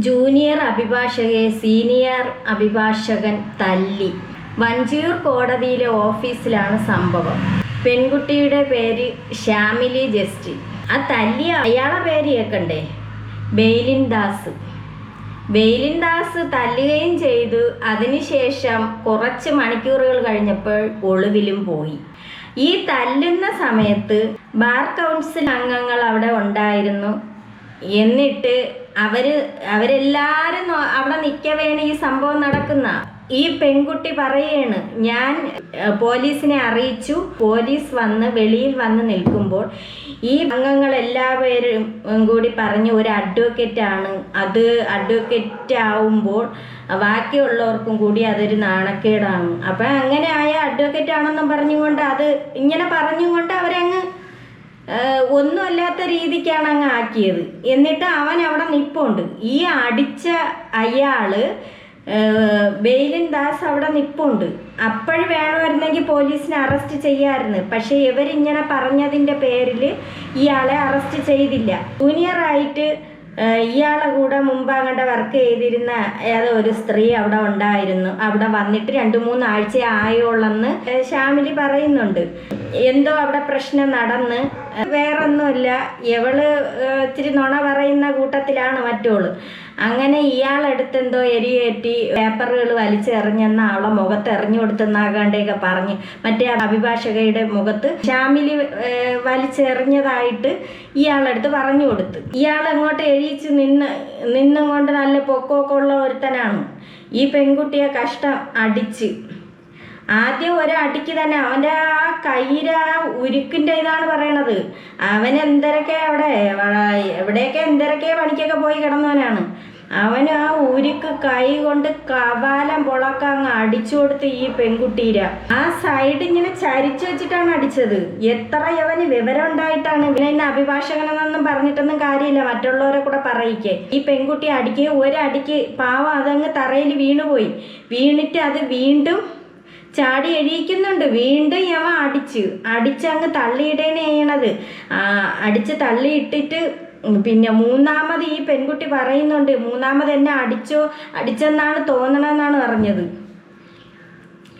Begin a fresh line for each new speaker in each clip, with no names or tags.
Junior അഭിഭാഷകയെ senior അഭിഭാഷകൻ തല്ലി. വഞ്ചിയൂർ കോടതിയിലെ ഓഫീസിലാണ് സംഭവം. പെൺകുട്ടിയുടെ പേര് ഷാമിലി ജസ്റ്റിൻ. ആ തല്ലിയ അയാളെ പേര് കേൾക്കണ്ടേ? ബെയിലിൻ ദാസ്. ബെയിലിൻ ദാസ് തല്ലുകയും ചെയ്തു. അതിനുശേഷം കുറച്ച് മണിക്കൂറുകൾ കഴിഞ്ഞപ്പോൾ ഒളിവിലും പോയി. ഈ തല്ലുന്ന സമയത്ത് ബാർ കൗൺസിൽ അംഗങ്ങൾ അവിടെ ഉണ്ടായിരുന്നു. എന്നിട്ട് അവരെല്ലാവരും അവിടെ നിൽക്കവേണ് ഈ സംഭവം നടക്കുന്ന. ഈ പെൺകുട്ടി പറയാണ്, ഞാൻ പോലീസിനെ അറിയിച്ചു. പോലീസ് വന്ന് വെളിയിൽ വന്ന് നിൽക്കുമ്പോൾ ഈ അംഗങ്ങൾ എല്ലാവരും കൂടി പറഞ്ഞു ഒരു അഡ്വക്കേറ്റാണ്, അത് അഡ്വക്കേറ്റ് ആവുമ്പോൾ ബാക്കിയുള്ളവർക്കും കൂടി അതൊരു നാണക്കേടാണ്. അപ്പം അങ്ങനെ ആയ അഡ്വക്കേറ്റ് ആണെന്നും പറഞ്ഞുകൊണ്ട് അത് ഇങ്ങനെ പറഞ്ഞുകൊണ്ട് അവരങ്ങ് ഒന്നുമല്ലാത്ത രീതിക്കാണ് അങ്ങ് ആക്കിയത്. എന്നിട്ട് അവൻ അവിടെ നിൽപ്പുണ്ട്. ഈ അടിച്ച അയാള് ബെയിലിൻ ദാസ് അവിടെ നിൽപ്പുണ്ട്. അപ്പോഴും വേണമായിരുന്നെങ്കിൽ പോലീസിനെ അറസ്റ്റ് ചെയ്യാമായിരുന്നു. പക്ഷേ ഇവരിങ്ങനെ പറഞ്ഞതിൻ്റെ പേരിൽ ഇയാളെ അറസ്റ്റ് ചെയ്തില്ല. ജൂനിയറായിട്ട് ഇയാളെ കൂടെ മുമ്പ് അങ്ങോട്ട് വർക്ക് ചെയ്തിരുന്ന ഏതോ ഒരു സ്ത്രീ അവിടെ ഉണ്ടായിരുന്നു. അവിടെ വന്നിട്ട് 2-3 ആഴ്ച ആയോളെന്ന് ഷാമിലി പറയുന്നുണ്ട്. എന്തോ അവിടെ പ്രശ്നം നടന്ന്, വേറൊന്നുമില്ല, ഇവള് ഇച്ചിരി നുണ പറയുന്ന കൂട്ടത്തിലാണ് മറ്റോള്. അങ്ങനെ ഇയാളെടുത്ത് എന്തോ എരിയേറ്റി പേപ്പറുകൾ വലിച്ചെറിഞ്ഞെന്ന് അവളെ മുഖത്ത് എറിഞ്ഞു കൊടുത്തെന്നാകാണ്ടൊക്കെ പറഞ്ഞ് മറ്റേ അഭിഭാഷകയുടെ മുഖത്ത് ഷാമിലി വലിച്ചെറിഞ്ഞതായിട്ട് ഇയാളെടുത്ത് പറഞ്ഞു കൊടുത്ത്. ഇയാളെങ്ങോട്ട് എഴീച്ച് നിന്നും കൊണ്ട് നല്ല പൊക്കമൊക്കെ ഉള്ള ഒരുത്തനാണ്. ഈ പെൺകുട്ടിയെ കഷ്ടം അടിച്ച് ആദ്യം ഒരടിക്ക് തന്നെ അവൻ്റെ ആ കയ്യിലെ ആ ഉരുക്കിൻ്റെ ഇതാണ് പറയണത്. അവൻ എന്തരൊക്കെ എവിടെയൊക്കെ എന്തരൊക്കെ പണിക്കൊക്കെ പോയി കിടന്നവനാണ്. അവന് ആ ഉരുക്ക് കൈ കൊണ്ട് കവാലം പൊളക്ക അങ്ങ് അടിച്ചു കൊടുത്ത് ഈ പെൺകുട്ടീര ആ സൈഡ് ഇങ്ങനെ ചരിച്ചു വെച്ചിട്ടാണ് അടിച്ചത്. എത്ര അവന് വിവരം ഉണ്ടായിട്ടാണ് ഇവനെ അഭിഭാഷകനെന്നൊന്നും പറഞ്ഞിട്ടൊന്നും കാര്യമില്ല, മറ്റുള്ളവരെ കൂടെ പറയിക്കേ. ഈ പെൺകുട്ടി അടിക്കുക, ഒരടിക്ക് പാവം അതങ്ങ് തറയിൽ വീണുപോയി. വീണിട്ട് അത് വീണ്ടും ചാടി എഴുതിക്കുന്നുണ്ട്. വീണ്ടും അവ അടിച്ചങ്ങ് തള്ളിയിടേണ് ചെയ്യണത്. അടിച്ച് തള്ളിയിട്ടിട്ട് പിന്നെ മൂന്നാമത് ഈ പെൺകുട്ടി പറയുന്നുണ്ട്, മൂന്നാമത് എന്നെ അടിച്ചെന്നാണ് തോന്നണമെന്നാണ് പറഞ്ഞത്.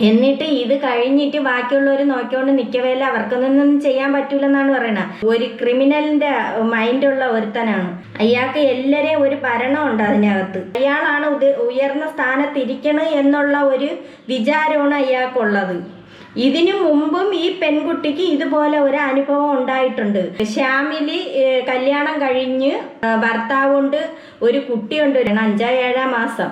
എന്നിട്ട് ഇത് കഴിഞ്ഞിട്ട് ബാക്കിയുള്ളവർ നോക്കിക്കൊണ്ട് നിൽക്കവേല, അവർക്കൊന്നും ചെയ്യാൻ പറ്റൂലെന്നാണ് പറയണത്. ഒരു ക്രിമിനലിന്റെ മൈൻഡുള്ള ഒരുത്തനാണ് അയാൾക്ക്. എല്ലാവരെയും ഒരു ഭരണമുണ്ട് അതിനകത്ത്. അയാളാണ് ഉയർന്ന സ്ഥാനത്തിരിക്കണ എന്നുള്ള ഒരു വിചാരമാണ് അയാൾക്കുള്ളത്. ഇതിനു മുമ്പും ഈ പെൺകുട്ടിക്ക് ഇതുപോലെ ഒരു അനുഭവം ഉണ്ടായിട്ടുണ്ട്. ഷാമിലി കല്യാണം കഴിഞ്ഞ് ഭർത്താവുണ്ട്, ഒരു കുട്ടിയുണ്ട്, 5-7 മാസം.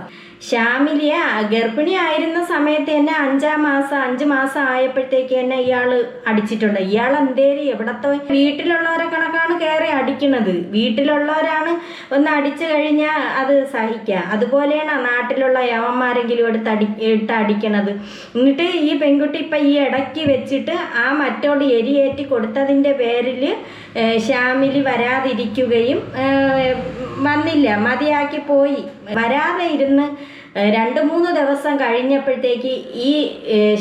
ഷാമിലിയെ ഗർഭിണി ആയിരുന്ന സമയത്ത് തന്നെ 5 മാസം ആയപ്പോഴത്തേക്ക് തന്നെ ഇയാൾ അടിച്ചിട്ടുണ്ട്. ഇയാൾ എന്തേലും എവിടത്തെ വീട്ടിലുള്ളവരെ കണക്കാണ് കയറി അടിക്കുന്നത്. വീട്ടിലുള്ളവരാണ് ഒന്ന് അടിച്ചു കഴിഞ്ഞാൽ അത് സഹിക്കുക. അതുപോലെയാണ് നാട്ടിലുള്ള യവന്മാരെങ്കിലും ഇട്ട് അടിക്കണത്. എന്നിട്ട് ഈ പെൺകുട്ടി ഇപ്പം ഈ ഇടയ്ക്ക് വെച്ചിട്ട് ആ മറ്റോട് എരിയേറ്റി കൊടുത്തതിൻ്റെ പേരിൽ ഷാമിലി വരാതിരിക്കുകയും വന്നില്ല, മതിയാക്കി പോയി. വരാതെ ഇരുന്ന് 2-3 ദിവസം കഴിഞ്ഞപ്പോഴത്തേക്ക് ഈ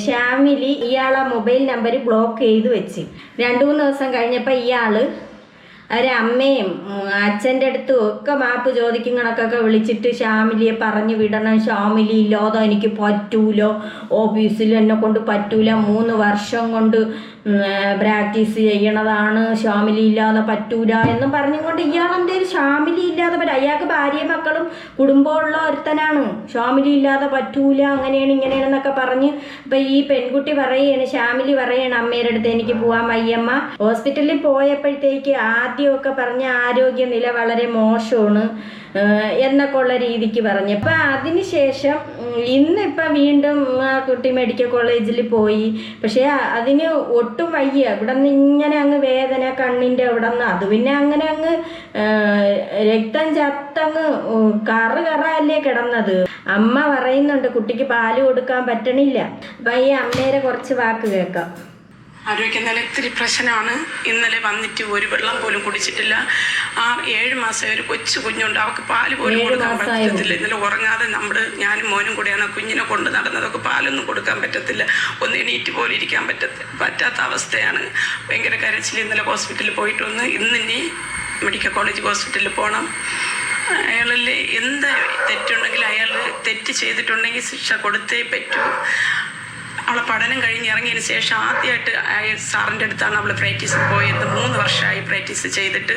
ഷാമിലി ഇയാളെ മൊബൈൽ നമ്പർ ബ്ലോക്ക് ചെയ്ത് വെച്ച്. 2-3 ദിവസം കഴിഞ്ഞപ്പോൾ ഇയാൾ അമ്മയും അച്ഛൻ്റെ അടുത്തും ഒക്കെ മാപ്പ് ചോദിക്കും കണക്കൊക്കെ വിളിച്ചിട്ട് ഷാമിലിയെ പറഞ്ഞു വിടണം. ഷാമിലി ഇല്ലാതെ എനിക്ക് പറ്റൂലോ, ഓഫീസിൽ എന്നെ കൊണ്ട് പറ്റൂല, 3 വർഷം കൊണ്ട് പ്രാക്ടീസ് ചെയ്യണതാണ്, ഷാമിലി ഇല്ലാതെ പറ്റൂല എന്നും പറഞ്ഞുകൊണ്ട് ഇയാളെന്തേലും ഷാമിലി ഇല്ലാതെ അയാൾക്ക് ഭാര്യയും മക്കളും കുടുംബമുള്ള ഒരുത്തനാണ്. ഷാമിലി ഇല്ലാതെ പറ്റൂല, അങ്ങനെയാണ് ഇങ്ങനെയാണെന്നൊക്കെ പറഞ്ഞ് ഇപ്പം ഈ പെൺകുട്ടി പറയാണ്, ഷാമിലി പറയാണ് അമ്മയുടെ അടുത്ത് എനിക്ക് പോവാൻ വയ്യമ്മ. ഹോസ്പിറ്റലിൽ പോയപ്പോഴത്തേക്ക് ആദ്യമൊക്കെ പറഞ്ഞ ആരോഗ്യനില വളരെ മോശമാണ് എന്നൊക്കെ ഉള്ള രീതിക്ക് പറഞ്ഞു. അപ്പം അതിനുശേഷം ഇന്നിപ്പം വീണ്ടും ആ കുട്ടി മെഡിക്കൽ കോളേജിൽ പോയി. പക്ഷേ അതിന് ഒട്ടും വയ്യ. ഇവിടെ നിന്ന് ഇങ്ങനെ അങ്ങ് വേദന, കണ്ണിൻ്റെ അവിടെ നിന്ന് അത് പിന്നെ അങ്ങനെ അങ്ങ് രക്തം ചത്തങ്ങ് കറല്ലേ കിടന്നത്. അമ്മ പറയുന്നുണ്ട് കുട്ടിക്ക് പാല് കൊടുക്കാൻ പറ്റണില്ല. അപ്പം ഈ അമ്മേരെ കുറച്ച് വാക്ക് കേൾക്കാം.
ആരോഗ്യനില ഇത്തിരി പ്രശ്നമാണ്. ഇന്നലെ വന്നിട്ട് ഒരു വെള്ളം പോലും കുടിച്ചിട്ടില്ല. 7 മാസം ഒരു കൊച്ചു കുഞ്ഞുണ്ട്, അവൾക്ക് പാല് പോലും കൊടുക്കാൻ പറ്റത്തില്ല. ഇന്നലെ ഉറങ്ങാതെ ഞാനും മോനും കൂടെയാണ് കുഞ്ഞിനെ കൊണ്ട് നടന്നതൊക്കെ. പാലൊന്നും കൊടുക്കാൻ പറ്റത്തില്ല, ഒന്ന് എണീറ്റ് പോലും ഇരിക്കാൻ പറ്റാത്ത അവസ്ഥയാണ്. ഭയങ്കര കരച്ചിൽ. ഇന്നലെ ഹോസ്പിറ്റലിൽ പോയിട്ട് വന്ന് ഇന്നിനി മെഡിക്കൽ കോളേജ് ഹോസ്പിറ്റലിൽ പോകണം. അയാളിൽ എന്ത് തെറ്റുണ്ടെങ്കിലും അയാൾ തെറ്റ് ചെയ്തിട്ടുണ്ടെങ്കിൽ ശിക്ഷ കൊടുത്തേ പറ്റൂ. അവളെ പഠനം കഴിഞ്ഞ് ഇറങ്ങിയതിന് ശേഷം ആദ്യമായിട്ട് സാറിൻ്റെ അടുത്താണ് അവൾ പ്രാക്ടീസിന് പോയത്. 3 വർഷമായി പ്രാക്ടീസ് ചെയ്തിട്ട്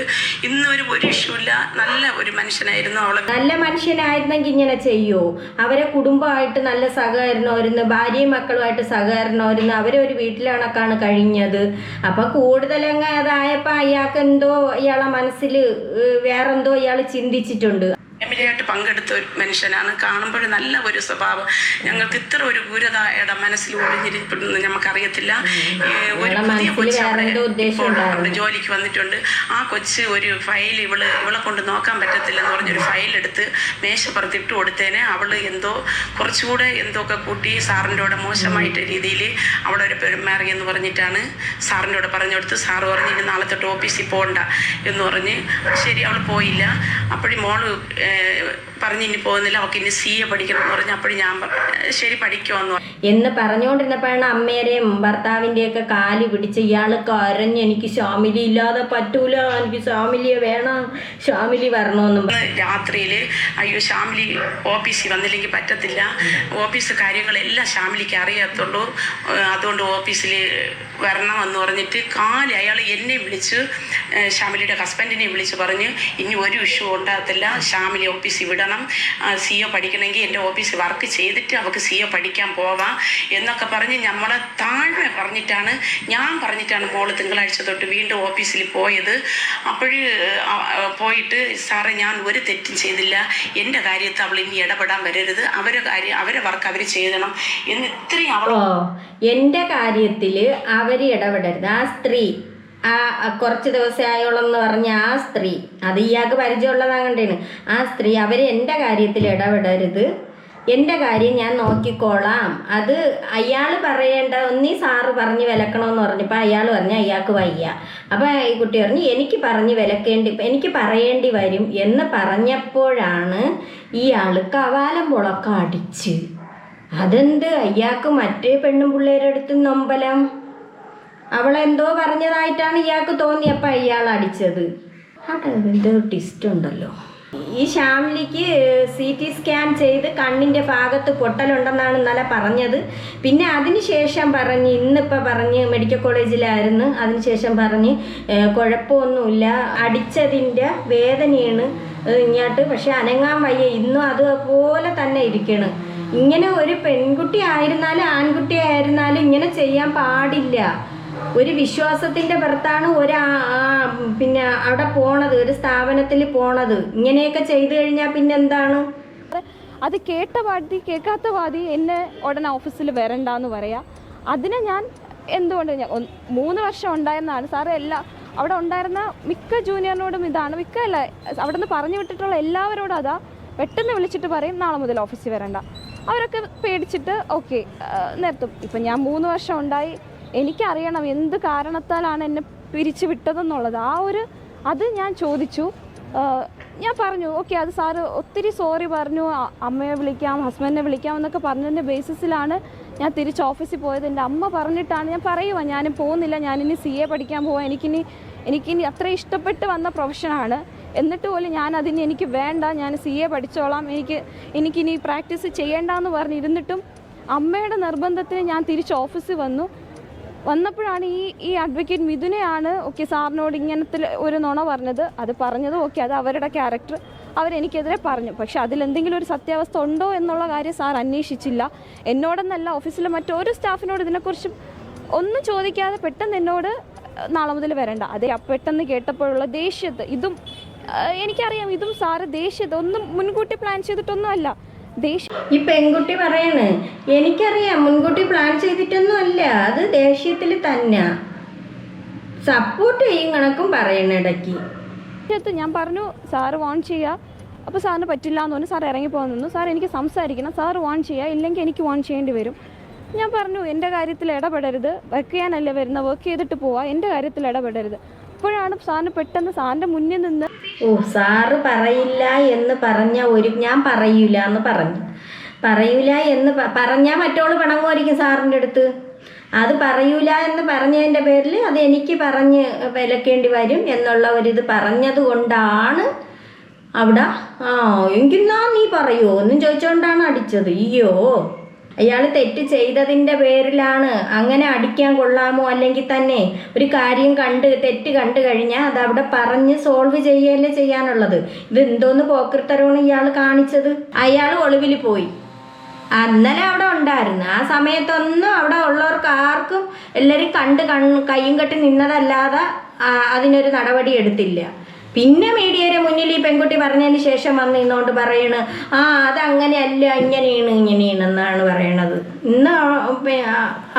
ഇന്ന് ഒരു ഇഷ്യൂ ഇല്ല. നല്ല ഒരു മനുഷ്യനായിരുന്നു. അവളെ
നല്ല മനുഷ്യനായിരുന്നെങ്കിൽ ഇങ്ങനെ ചെയ്യുമോ? അവരെ കുടുംബമായിട്ട് നല്ല സഹകരണമായിരുന്നു, ഭാര്യയും മക്കളുമായിട്ട് സഹകരണമായിരുന്നു, അവരെ ഒരു വീട്ടിലണക്കാണ് കഴിഞ്ഞത്. അപ്പം കൂടുതലങ്ങ് അതായപ്പോൾ അയാൾക്ക് എന്തോ ഇയാളെ മനസ്സിൽ വേറെന്തോ ഇയാൾ ചിന്തിച്ചിട്ടുണ്ട്.
ഫാമിലിയായിട്ട് പങ്കെടുത്ത ഒരു മനുഷ്യനാണ്. കാണുമ്പോൾ നല്ല ഒരു സ്വഭാവം. ഞങ്ങൾക്ക് ഇത്ര ഒരു ഗുരുതയുടെ മനസ്സിൽ ഒളിഞ്ഞിരിപ്പെടുന്നു നമുക്കറിയത്തില്ല. ഒരു പുതിയ കൊച്ച് അവിടെ ജോലിക്ക് വന്നിട്ടുണ്ട്. ആ കൊച്ച് ഒരു ഫയൽ ഇവളെ കൊണ്ട് നോക്കാൻ പറ്റത്തില്ലെന്ന് പറഞ്ഞൊരു ഫയൽ എടുത്ത് മേശപ്പുറത്ത് ഇട്ട് കൊടുത്തേനെ. അവൾ എന്തോ കുറച്ചുകൂടെ എന്തൊക്കെ കൂട്ടി സാറിൻ്റെ കൂടെ മോശമായിട്ട് രീതിയിൽ അവിടെ ഒരു പെരുമാറിയെന്ന് പറഞ്ഞിട്ടാണ് സാറിൻ്റെ കൂടെ പറഞ്ഞു കൊടുത്ത്. സാറ് പറഞ്ഞ് ഇനി നാളെ തൊട്ട് ഓഫീസിൽ പോകണ്ട എന്ന് പറഞ്ഞ്. ശരി, അവൾ പോയില്ല. അപ്പോഴും മോള് പറഞ്ഞ് ഇനി പോകുന്നില്ല, അവൾക്ക് ഇനി CA പഠിക്കണം എന്ന് പറഞ്ഞു. അപ്പോഴും ഞാൻ ശരി പഠിക്കുമെന്ന്
എന്ന് പറഞ്ഞുകൊണ്ടിരുന്നപ്പോഴാണ് അമ്മയുടെയും ഭർത്താവിൻ്റെയൊക്കെ കാല് പിടിച്ച് ഇയാൾ കരഞ്ഞ് എനിക്ക് ഷാമിലി ഇല്ലാതെ പറ്റൂല, എനിക്ക് ഷാമിലിയെ വേണം, ഷാമിലി വരണമെന്നും.
രാത്രിയിൽ അയ്യോ ഷാമിലി ഓഫീസിൽ വന്നില്ലെങ്കിൽ പറ്റത്തില്ല, ഓഫീസ് കാര്യങ്ങളെല്ലാം ഷാമിലിക്ക് അറിയാത്തുള്ളൂ, അതുകൊണ്ട് ഓഫീസിൽ വരണമെന്ന് പറഞ്ഞിട്ട് അയാൾ എന്നെ വിളിച്ച് ഷാമിലിയുടെ ഹസ്ബൻഡിനെ വിളിച്ച് പറഞ്ഞ് ഇനി ഒരു ഇഷ്യൂ ഉണ്ടാകത്തില്ല, ഷാമിലി ഓഫീസിൽ വിടണം, CO പഠിക്കണമെങ്കിൽ എൻ്റെ ഓഫീസിൽ വർക്ക് ചെയ്തിട്ട് അവൾക്ക് CO പഠിക്കാൻ പോവാം എന്നൊക്കെ പറഞ്ഞ് നമ്മളെ താഴ്മ പറഞ്ഞിട്ടാണ് മോള് തിങ്കളാഴ്ച തൊട്ട് വീണ്ടും ഓഫീസിൽ പോയത്. പോയിട്ട് സാറേ ഞാൻ ഒരു തെറ്റും ചെയ്തില്ല, എൻ്റെ കാര്യത്തിൽ അവൾ ഇനി ഇടപെടാൻ വരരുത്, അവരെ വർക്ക് അവർ ചെയ്യണം എന്ന് ഇത്രയും അവൾ
എൻ്റെ കാര്യത്തിൽ അവർ ഇടപെടരുത്. ആ സ്ത്രീ കുറച്ച് ദിവസം ആയോളെന്ന് പറഞ്ഞ ആ സ്ത്രീ, അത് ഇയാൾക്ക് പരിചയമുള്ളതാകണ്ടേണ്. ആ സ്ത്രീ അവർ എൻ്റെ കാര്യത്തിൽ ഇടപെടരുത്, എൻ്റെ കാര്യം ഞാൻ നോക്കിക്കോളാം. അത് അയാൾ പറയേണ്ട ഒന്നീ സാറ് പറഞ്ഞ് വിലക്കണമെന്ന് പറഞ്ഞപ്പോൾ അയാൾ പറഞ്ഞ് അയാൾക്ക് വയ്യ. അപ്പോൾ ഈ കുട്ടി പറഞ്ഞ് എനിക്ക് പറയേണ്ടി വരും എന്ന് പറഞ്ഞപ്പോഴാണ് ഇയാൾ കവാലം പുളക്കം അടിച്ച്. അതെന്ത് അയാൾക്ക് മറ്റേ പെണ്ണും പിള്ളേരുടെ അടുത്ത് നൊമ്പലം, അവളെന്തോ പറഞ്ഞതായിട്ടാണ് ഇയാൾക്ക് തോന്നിയപ്പോൾ ഇയാൾ അടിച്ചത്. അവിടെ എന്തോ ട്വിസ്റ്റ് ഉണ്ടല്ലോ. ഈ ഷാമിലിക്ക് CT സ്കാൻ ചെയ്ത് കണ്ണിൻ്റെ ഭാഗത്ത് പൊട്ടലുണ്ടെന്നാണ് ഇന്നലെ പറഞ്ഞത്. പിന്നെ അതിനുശേഷം പറഞ്ഞ് ഇന്നിപ്പോൾ പറഞ്ഞ് മെഡിക്കൽ കോളേജിലായിരുന്നു, അതിനുശേഷം പറഞ്ഞ് കുഴപ്പമൊന്നുമില്ല, അടിച്ചതിൻ്റെ വേദനയാണ് ഇങ്ങോട്ട്, പക്ഷെ അനങ്ങാൻ വയ്യ, ഇന്നും അതുപോലെ തന്നെ ഇരിക്കണം. ഇങ്ങനെ ഒരു പെൺകുട്ടി ആയിരുന്നാലും ആൺകുട്ടി ആയിരുന്നാലും ഇങ്ങനെ ചെയ്യാൻ പാടില്ല. ഒരു വിശ്വാസത്തിൻ്റെ പുറത്താണ് പിന്നെ അവിടെ പോണത്, ഒരു സ്ഥാപനത്തിൽ പോണത്. ഇങ്ങനെയൊക്കെ ചെയ്തു കഴിഞ്ഞാൽ പിന്നെന്താണ്?
അത് കേട്ട പാതി കേൾക്കാത്ത പാതി എന്നെ ഉടനെ ഓഫീസിൽ വരണ്ടെന്ന് പറയാം. അതിനെ ഞാൻ എന്തുകൊണ്ട് 3 വർഷം ഉണ്ടായിരുന്നതാണ് സാറ്. അവിടെ ഉണ്ടായിരുന്ന മിക്ക ജൂനിയറിനോടും ഇതാണ്, അവിടെ നിന്ന് പറഞ്ഞു വിട്ടിട്ടുള്ള എല്ലാവരോടും അതാ. പെട്ടെന്ന് വിളിച്ചിട്ട് പറയും നാളെ മുതൽ ഓഫീസിൽ വരണ്ട. അവരൊക്കെ പേടിച്ചിട്ട് ഓക്കെ നിർത്തും. ഇപ്പം ഞാൻ 3 വർഷം ഉണ്ടായി, എനിക്കറിയണം എന്ത് കാരണത്താലാണ് എന്നെ പിരിച്ചു വിട്ടതെന്നുള്ളത്. അത് ഞാൻ ചോദിച്ചു. ഞാൻ പറഞ്ഞു ഓക്കെ, അത് സാറ് ഒത്തിരി സോറി പറഞ്ഞു, അമ്മയെ വിളിക്കാം, ഹസ്ബൻഡിനെ വിളിക്കാം എന്നൊക്കെ പറഞ്ഞതിൻ്റെ ബേസിസിലാണ് ഞാൻ തിരിച്ച് ഓഫീസിൽ പോയത്. എൻ്റെ അമ്മ പറഞ്ഞിട്ടാണ് ഞാൻ പറയുക, ഞാനും പോകുന്നില്ല, ഞാനിനി CA പഠിക്കാൻ പോവാം, എനിക്കിനി അത്ര ഇഷ്ടപ്പെട്ട് വന്ന പ്രൊഫഷനാണ്, എന്നിട്ട് പോലും എനിക്ക് വേണ്ട, ഞാൻ CA പഠിച്ചോളാം, എനിക്കിനി പ്രാക്ടീസ് ചെയ്യേണ്ടെന്ന് പറഞ്ഞിരുന്നിട്ടും അമ്മയുടെ നിർബന്ധത്തിന് ഞാൻ തിരിച്ച് ഓഫീസിൽ വന്നപ്പോഴാണ് ഈ അഡ്വക്കേറ്റ് മിഥുനെയാണ് ഓക്കെ സാറിനോട് ഇങ്ങനത്തെ ഒരു നുണ പറഞ്ഞത്. അത് പറഞ്ഞത് ഓക്കെ, അത് അവരുടെ ക്യാരക്ടർ, അവരെനിക്കെതിരെ പറഞ്ഞു. പക്ഷെ അതിലെന്തെങ്കിലും ഒരു സത്യാവസ്ഥ ഉണ്ടോ എന്നുള്ള കാര്യം സാർ അന്വേഷിച്ചില്ല. എന്നോടെന്നല്ല, ഓഫീസിലെ മറ്റൊരു സ്റ്റാഫിനോട് ഇതിനെക്കുറിച്ച് ഒന്നും ചോദിക്കാതെ പെട്ടെന്ന് എന്നോട് നാളെ മുതൽ വരണ്ട. അതെ, പെട്ടെന്ന് കേട്ടപ്പോഴുള്ള ദേഷ്യത്ത്, എനിക്കറിയാം ഇതും സാറ് ദേഷ്യത്ത് ഒന്നും മുൻകൂട്ടി പ്ലാൻ ചെയ്തിട്ടൊന്നും അല്ല.
ഈ പെൺകുട്ടി പറയാണ് എനിക്കറിയാം മുൻകൂട്ടി പ്ലാൻ ചെയ്തിട്ടൊന്നും അല്ല, അത് ദേഷ്യത്തിൽ തന്നെ സപ്പോർട്ട് ചെയ്യും കണക്കും പറയണ ഇടയ്ക്ക്.
ഞാൻ പറഞ്ഞു സാറ് വാൺ ചെയ്യുക, അപ്പോൾ സാറിന് പറ്റില്ല എന്ന് പറഞ്ഞു. സാർ ഇറങ്ങിപ്പോകാൻ നിന്നു. സാർ എനിക്ക് സംസാരിക്കണം, സാറ് വാൺ ചെയ്യുക, ഇല്ലെങ്കിൽ എനിക്ക് വാൺ ചെയ്യേണ്ടി വരും. ഞാൻ പറഞ്ഞു എൻ്റെ കാര്യത്തിൽ ഇടപെടരുത്, വർക്ക് ചെയ്യാനല്ലേ വരുന്ന, വർക്ക് ചെയ്തിട്ട് പോവാ, എൻ്റെ കാര്യത്തിൽ ഇടപെടരുത്. അപ്പോഴാണ് സാറിന് പെട്ടെന്ന് സാറിൻ്റെ മുന്നിൽ നിന്ന്
സാറ് പറയില്ല എന്ന് പറഞ്ഞ ഞാൻ പറയൂല എന്ന് പറയൂല എന്ന് പറഞ്ഞാൽ മറ്റോള് പിണങ്ങുമായിരിക്കും സാറിൻ്റെ അടുത്ത്. അത് പറയൂല എന്ന് പറഞ്ഞതിൻ്റെ പേരിൽ അത് എനിക്ക് പറഞ്ഞ് വിലക്കേണ്ടി വരും എന്നുള്ള ഒരിത് പറഞ്ഞത് കൊണ്ടാണ് അവിടെ എങ്കിന്നാ നീ പറയുമോ ഒന്നും ചോദിച്ചോണ്ടാണ് അടിച്ചത്. അയ്യോ, അയാൾ തെറ്റ് ചെയ്തതിൻ്റെ പേരിലാണ്. അങ്ങനെ അടിക്കാൻ കൊള്ളാമോ? അല്ലെങ്കിൽ തന്നെ ഒരു കാര്യം തെറ്റ് കണ്ടു കഴിഞ്ഞാൽ അതവിടെ പറഞ്ഞ് സോൾവ് ചെയ്യല്ലേ ചെയ്യാനുള്ളത്. ഇത് എന്തോന്ന് പോക്കൃത്തരമാണ് ഇയാൾ കാണിച്ചത്. അയാൾ ഒളിവിൽ പോയി. അന്നലെ അവിടെ ഉണ്ടായിരുന്നു. ആ സമയത്തൊന്നും അവിടെ ഉള്ളവർക്ക് ആർക്കും എല്ലാവരും കയ്യും കെട്ടി നിന്നതല്ലാതെ അതിനൊരു നടപടി എടുത്തില്ല. പിന്നെ മീഡിയയുടെ മുന്നിൽ ഈ പെൺകുട്ടി പറഞ്ഞതിന് ശേഷം വന്ന് ഇന്നോണ്ട് പറയണ് അതങ്ങനെയല്ല, ഇങ്ങനെയാണെന്നാണ് പറയണത്. ഇന്ന്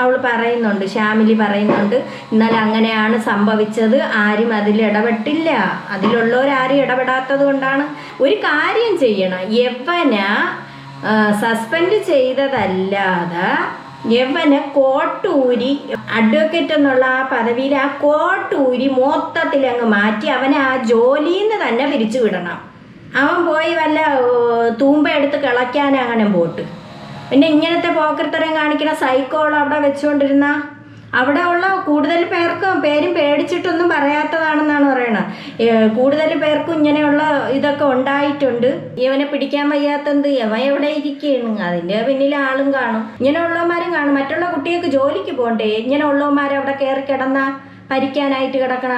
അവൾ പറയുന്നുണ്ട്, ശ്യാമിലി പറയുന്നുണ്ട്, ഇന്നലെ അങ്ങനെയാണ് സംഭവിച്ചത്, ആരും അതിൽ ഇടപെട്ടില്ല. അതിലുള്ളവരാരും ഇടപെടാത്തത് കൊണ്ടാണ്. ഒരു കാര്യം ചെയ്യണം, സസ്പെൻഡ് ചെയ്തതല്ലാതെ യവനെ കോട്ടൂരി അഡ്വക്കേറ്റ് എന്നുള്ള ആ പദവിയിൽ ആ കോട്ടൂരി മൊത്തത്തിൽ അങ്ങ് മാറ്റി അവനെ ആ ജോലിയിൽ നിന്ന് തന്നെ പിരിച്ചു വിടണം. അവൻ പോയി വല്ല തൂമ്പ എടുത്ത് കിളയ്ക്കാൻ അങ്ങനെ പോട്ട്. പിന്നെ ഇങ്ങനത്തെ പോക്കർത്തരം കാണിക്കുന്ന സൈക്കോൾ അവിടെ വെച്ചുകൊണ്ടിരുന്ന അവിടെ ഉള്ള കൂടുതൽ പേർക്കും പേടിച്ചിട്ടൊന്നും പറയാത്തതാണെന്നാണ് പറയണത്. കൂടുതൽ പേർക്കും ഇങ്ങനെയുള്ള ഇതൊക്കെ ഉണ്ടായിട്ടുണ്ട്. ഇവനെ പിടിക്കാൻ വയ്യാത്തത് ഇവൻ എവിടെ ഇരിക്കുകയാണ്, അതിൻ്റെ പിന്നിൽ ആളും കാണും, ഇങ്ങനെയുള്ളവന്മാരും കാണും. മറ്റുള്ള കുട്ടികൾക്ക് ജോലിക്ക് പോകണ്ടേ? ഇങ്ങനെയുള്ളവന്മാരവിടെ കയറി കിടന്ന ഭരിക്കാനായിട്ട് കിടക്കണ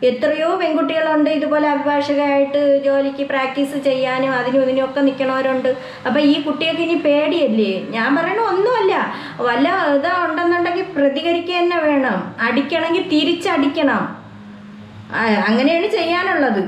എത്രയോ പെൺകുട്ടികളുണ്ട് ഇതുപോലെ അഭിഭാഷകമായിട്ട് ജോലിക്ക് പ്രാക്ടീസ് ചെയ്യാനും അതിനും ഇതിനും ഒക്കെ നിൽക്കണവരുണ്ട്. അപ്പം ഈ കുട്ടികൾക്ക് ഇനി പേടിയല്ലേ? ഞാൻ പറയണ ഒന്നുമല്ല, വല്ല ഇതാ ഉണ്ടെന്നുണ്ടെങ്കിൽ പ്രതികരിക്കുക തന്നെ വേണം. അടിക്കണമെങ്കിൽ തിരിച്ചടിക്കണം. അങ്ങനെയാണ് ചെയ്യാനുള്ളത്.